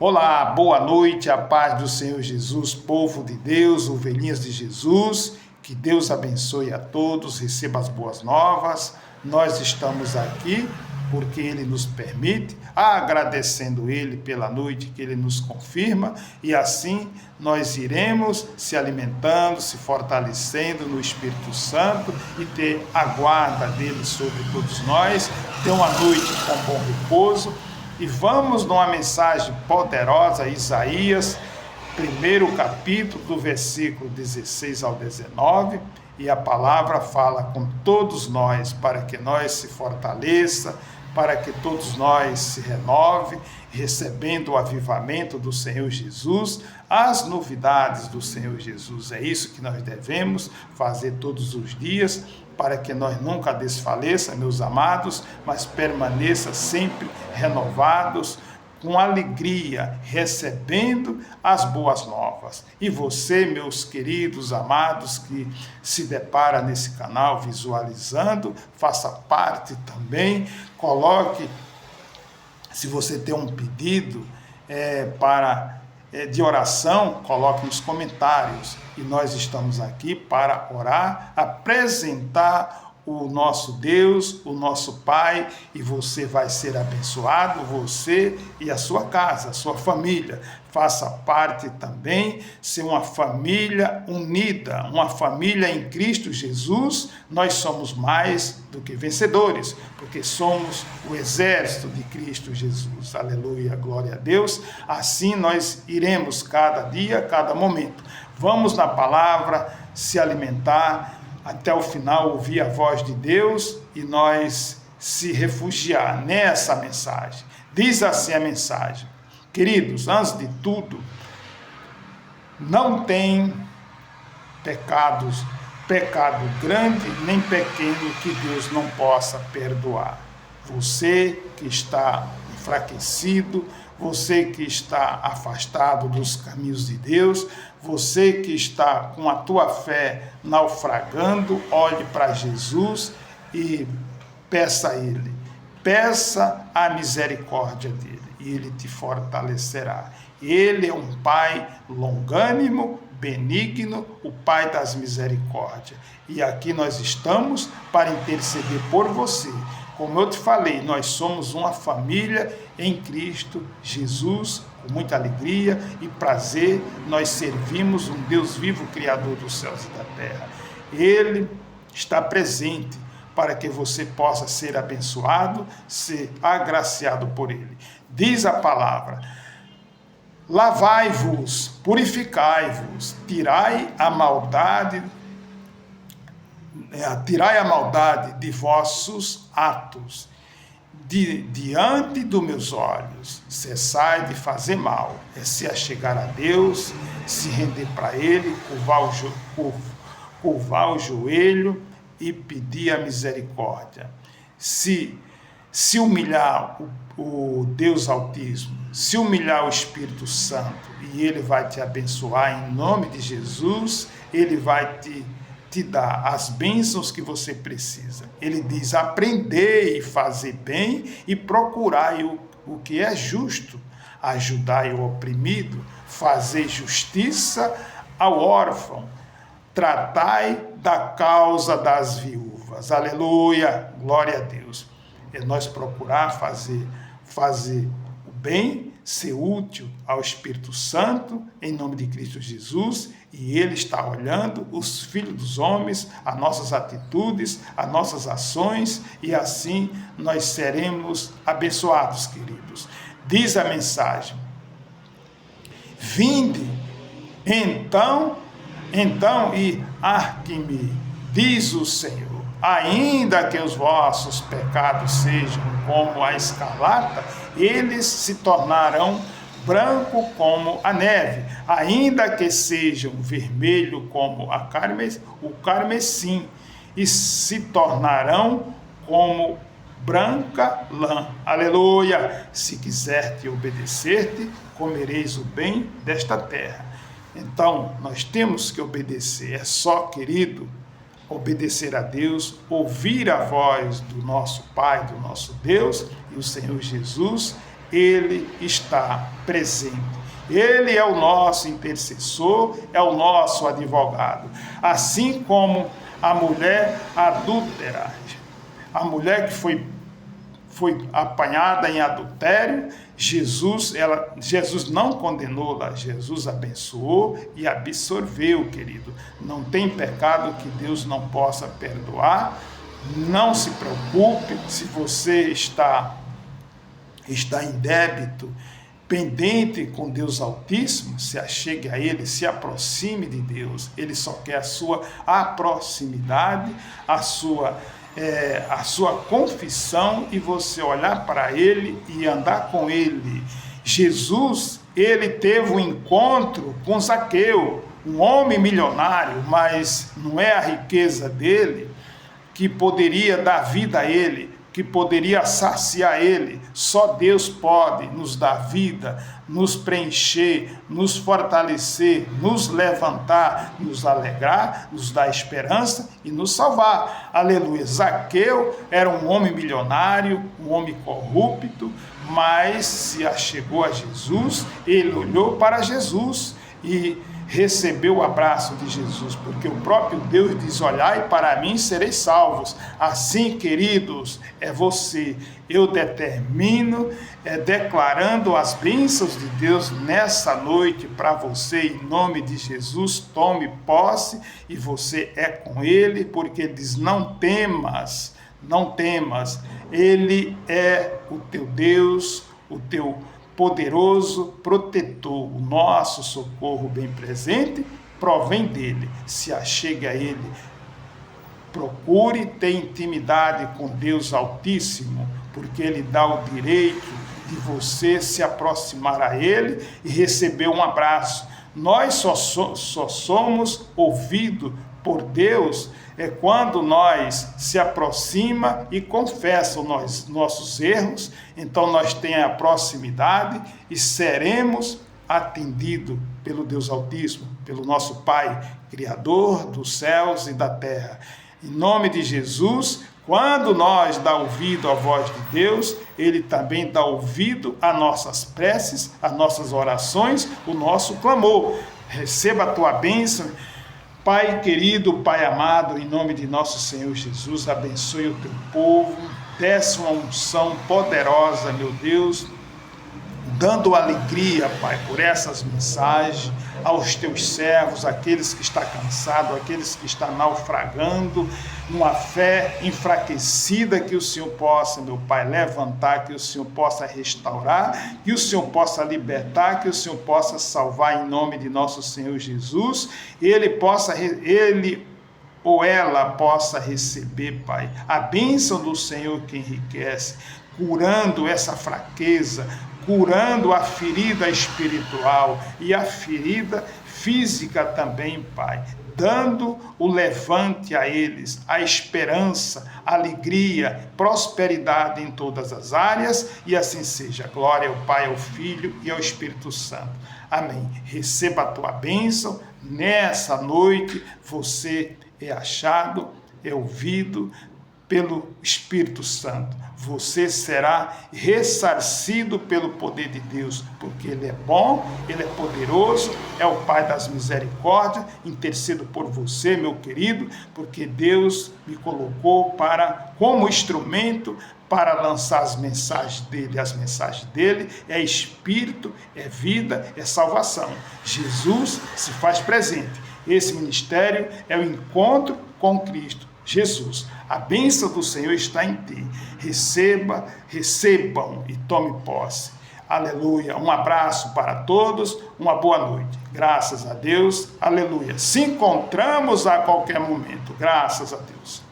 Olá, boa noite, a paz do Senhor Jesus, povo de Deus, ovelhinhas de Jesus, que Deus abençoe a todos, receba as boas novas. Nós estamos aqui porque Ele nos permite, agradecendo Ele pela noite que Ele nos confirma, e assim nós iremos se alimentando, se fortalecendo no Espírito Santo e ter a guarda dele sobre todos nós, ter uma noite com bom repouso. E vamos numa mensagem poderosa, Isaías, primeiro capítulo, do versículo 16 ao 19, e a palavra fala com todos nós, para que nós se fortaleça, para que todos nós se renove, recebendo o avivamento do Senhor Jesus, as novidades do Senhor Jesus. É isso que nós devemos fazer todos os dias, para que nós nunca desfaleça, meus amados, mas permaneça sempre renovados, com alegria, recebendo as boas novas. E você, meus queridos amados, que se depara nesse canal visualizando, faça parte também, coloque, se você tem um pedido de oração, coloque nos comentários, e nós estamos aqui para orar, apresentar o nosso Deus, o nosso Pai, e você vai ser abençoado, você e a sua casa, a sua família. Faça parte também, ser uma família unida, uma família em Cristo Jesus. Nós somos mais do que vencedores, porque somos o exército de Cristo Jesus. Aleluia, glória a Deus. Assim nós iremos cada dia, cada momento. Vamos na palavra se alimentar, até o final ouvir a voz de Deus e nós se refugiar nessa mensagem. Diz assim a mensagem: queridos, antes de tudo, não tem pecado grande nem pequeno que Deus não possa perdoar. Você que está enfraquecido, você que está afastado dos caminhos de Deus, você que está com a tua fé naufragando, olhe para Jesus e peça a Ele, peça a misericórdia dEle, e Ele te fortalecerá. Ele é um Pai longânimo, benigno, o Pai das misericórdias. E aqui nós estamos para interceder por você. Como eu te falei, nós somos uma família em Cristo Jesus, com muita alegria e prazer. Nós servimos um Deus vivo, Criador dos céus e da terra. Ele está presente para que você possa ser abençoado, ser agraciado por Ele. Diz a palavra: lavai-vos, purificai-vos, tirai a maldade de vossos atos, diante dos meus olhos. Cessai de fazer mal, se achegar a Deus, se render para Ele, curvar o joelho e pedir a misericórdia. Se humilhar o Deus Altíssimo, se humilhar o Espírito Santo, e Ele vai te abençoar em nome de Jesus. Ele vai te dar as bênçãos que você precisa. Ele diz: aprendei a fazer bem e procurai o que é justo, ajudai o oprimido, fazei justiça ao órfão, tratai da causa das viúvas. Aleluia, glória a Deus. É nós procurar fazer o bem, ser útil ao Espírito Santo, em nome de Cristo Jesus, e Ele está olhando os filhos dos homens, as nossas atitudes, as nossas ações, e assim nós seremos abençoados, queridos. Diz a mensagem: vinde, então e arque-me, diz o Senhor. Ainda que os vossos pecados sejam como a escarlata, eles se tornarão branco como a neve. Ainda que sejam vermelho como o carmesim, e se tornarão como branca lã. Aleluia! Se quiser te obedecer-te, comereis o bem desta terra. Então, nós temos que obedecer. É só, querido, obedecer a Deus, ouvir a voz do nosso Pai, do nosso Deus, e o Senhor Jesus Ele está presente. Ele é o nosso intercessor, é o nosso advogado. Assim como a mulher adúltera, a mulher que foi apanhada em adultério, Jesus não condenou-la, Jesus abençoou e absorveu, querido. Não tem pecado que Deus não possa perdoar. Não se preocupe se você está em débito, pendente com Deus Altíssimo. Se achegue a Ele, se aproxime de Deus. Ele só quer a sua proximidade, a sua confissão, e você olhar para Ele e andar com Ele. Jesus, ele teve um encontro com Zaqueu, um homem milionário, mas não é a riqueza dele que poderia dar vida a ele, que poderia saciar ele. Só Deus pode nos dar vida, nos preencher, nos fortalecer, nos levantar, nos alegrar, nos dar esperança e nos salvar. Aleluia. Zaqueu era um homem milionário, um homem corrupto, mas se achegou a Jesus, ele olhou para Jesus e recebeu o abraço de Jesus, porque o próprio Deus diz: olhai para mim, sereis salvos. Assim, queridos, é você. Eu determino, declarando as bênçãos de Deus nessa noite para você, em nome de Jesus. Tome posse, e você é com Ele, porque Ele diz: não temas, não temas. Ele é o teu Deus, o teu poderoso protetor. O nosso socorro bem presente provém dele. Se achegue a ele, procure ter intimidade com Deus Altíssimo, porque ele dá o direito de você se aproximar a ele e receber um abraço. Nós só somos ouvidos por Deus quando nós se aproxima e confessa os nossos erros. Então nós temos a proximidade e seremos atendidos pelo Deus Altíssimo, pelo nosso Pai, Criador dos céus e da terra. Em nome de Jesus, quando nós dá ouvido à voz de Deus, Ele também dá ouvido a nossas preces, a nossas orações, o nosso clamor. Receba a tua bênção. Pai querido, Pai amado, em nome de nosso Senhor Jesus, abençoe o teu povo, desce uma unção poderosa, meu Deus, dando alegria, Pai, por essas mensagens aos teus servos, aqueles que estão cansados, aqueles que estão naufragando, numa fé enfraquecida, que o Senhor possa, meu Pai, levantar, que o Senhor possa restaurar, que o Senhor possa libertar, que o Senhor possa salvar, em nome de nosso Senhor Jesus. Ele ou ela possa receber, Pai, a bênção do Senhor que enriquece, curando essa fraqueza, curando a ferida espiritual e a ferida física também, Pai, dando o levante a eles, a esperança, alegria, prosperidade em todas as áreas, e assim seja. Glória ao Pai, ao Filho e ao Espírito Santo. Amém. Receba a tua bênção nessa noite. Você é achado, é ouvido pelo Espírito Santo. Você será ressarcido pelo poder de Deus, porque Ele é bom, Ele é poderoso, é o Pai das misericórdias. Intercedo por você, meu querido, porque Deus me colocou como instrumento para lançar as mensagens dele. As mensagens dele é espírito, é vida, é salvação. Jesus se faz presente. Esse ministério é o encontro com Cristo Jesus. A bênção do Senhor está em ti. Recebam e tome posse. Aleluia. Um abraço para todos, uma boa noite. Graças a Deus. Aleluia. Se encontramos a qualquer momento. Graças a Deus.